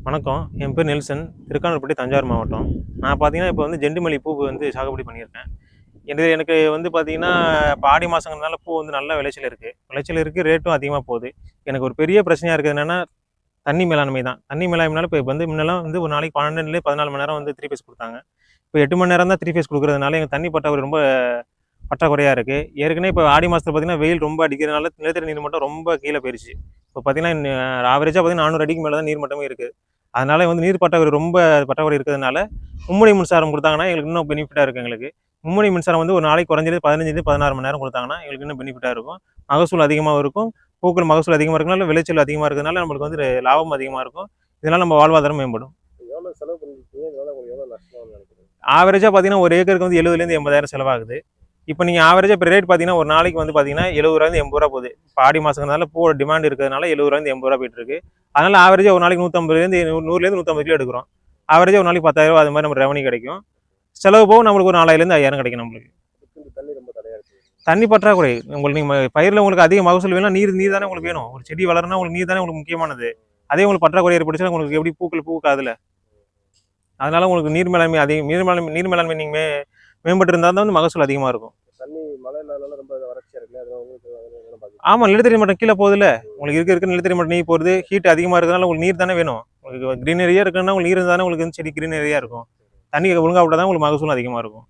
வணக்கம். என் பேர் நெல்சன். திருக்கானூர்பட்டி, தஞ்சாவூர் மாவட்டம். நான் பார்த்தீங்கன்னா, இப்போ வந்து ஜெண்டுமல்லி பூ வந்து சாகுபடி பண்ணியிருக்கேன். எனக்கு வந்து பார்த்தீங்கன்னா, இப்போ ஆடி மாசங்கிறதுனால பூ வந்து நல்ல விளைச்சல் இருக்கு, ரேட்டும் அதிகமா போகுது. எனக்கு ஒரு பெரிய பிரச்சனையா இருக்கிறது என்னன்னா, தண்ணி மேலாண்மை தான். தண்ணி மேலாண்மைனால இப்போ வந்து முன்னலாம் வந்து ஒரு நாளைக்கு 12லேருந்து 14 மணி நேரம் வந்து 3 ஃபேஸ் குடுத்தாங்க. இப்போ 8 மணி நேரம் தான் 3 ஃபேஸ் குடுக்குறதுனால, எங்க தண்ணி பற்றாக்குறை ரொம்ப பற்றாக்குறையா இருக்கு. ஏற்கனவே இப்போ ஆடி மாசத்துல பார்த்தீங்கன்னா, வெயில் ரொம்ப அடிக்கிறதுனால நிலத்தடி நீர் மட்டம் ரொம்ப கீழ போயிருச்சு. இப்போ பார்த்தீங்கன்னா, ஆவரேஜா பார்த்தீங்கன்னா 400 அடிக்கு மேல தான் நீர் மட்டமே இருக்கு. அதனால வந்து நீர் பற்றாக்குறை ரொம்ப பற்றாக்குறை இருக்கிறதுனால மும்முனை மின்சாரம் கொடுத்தாங்கன்னா எங்களுக்கு இன்னும் பெனிஃபிட்டாக இருக்கும். எங்களுக்கு மும்முனை மின்சாரம் வந்து ஒரு நாளைக்கு குறைஞ்சது 15 16 மணி நேரம் கொடுத்தாங்கன்னா எங்களுக்கு இன்னும் பெனிஃபிட்டாக இருக்கும். மகசூல் அதிகமாக இருக்கும். பூக்கள் மகசூல் அதிகமாக இருக்கனால விளைச்சல் அதிகமாக இருக்கிறதுனால நம்மளுக்கு வந்து லாபம் அதிகமாக இருக்கும். இதனால நம்ம வாழ்வாதாரம் மேம்படும். ஆவரேஜா பார்த்தீங்கன்னா ஒரு ஏக்கருக்கு வந்து 70,000 80,000 செலவாகுது. இப்போ நீங்கள் ஆவரேஜா இப்போ ரேட் பார்த்தீங்கன்னா ஒரு நாளைக்கு வந்து பார்த்தீங்கன்னா 70 80 போகுது. இப்போ ஆடி மாசங்கிறதுனால பூவோட டிமாண்ட் இருக்கிறதுனால 70 80 போயிட்டு இருக்கு. அதனால ஆவரேஜா ஒரு நாளைக்கு 150 100 150 கிலோ எடுக்கிறோம். ஆவரேஜா ஒரு நாளைக்கு 10,000 அது மாதிரி நம்ம ரெவன்யூ கிடைக்கும். செலவு போக நம்மளுக்கு ஒரு 4000 5,000 கிடைக்கும் நம்மளுக்கு. தண்ணி பற்றாக்குறை உங்களுக்கு நீங்கள் பயிரில் உங்களுக்கு அதிக மகசூல் வேணும், நீர் தானே உங்களுக்கு வேணும். ஒரு செடி வளரணும்னா உங்களுக்கு நீர் தானே உங்களுக்கு முக்கியமானது. அதே உங்களுக்கு பற்றாக்குறை ஏற்பட்டுச்சுன்னா உங்களுக்கு எப்படி பூக்கள் பூக்காதுல. அதனால உங்களுக்கு நீர் மேலாண்மை அதிகம் நீர் மேலாண்மை நீங்க மேம்பட்டு இருந்தால் தான் வந்து மகசூல் அதிகமாக இருக்கும். ஆமா, நிலத்தடி மட்டம் கீழே போகுதுல்ல. உங்களுக்கு இருக்க நிலத்தடி மட்டம் நீர் போகுது, ஹீட் அதிகமாக இருக்கிறதுனால உங்களுக்கு நீர் தானே வேணும். உங்களுக்கு கிரீனரியா இருக்குன்னா உங்களுக்கு நீர் இருந்தானே உங்களுக்கு செடி கிரீனரியா இருக்கும். தண்ணி ஒழுங்கா விட்டா தான் உங்களுக்கு மகசூல் அதிகமாக இருக்கும்.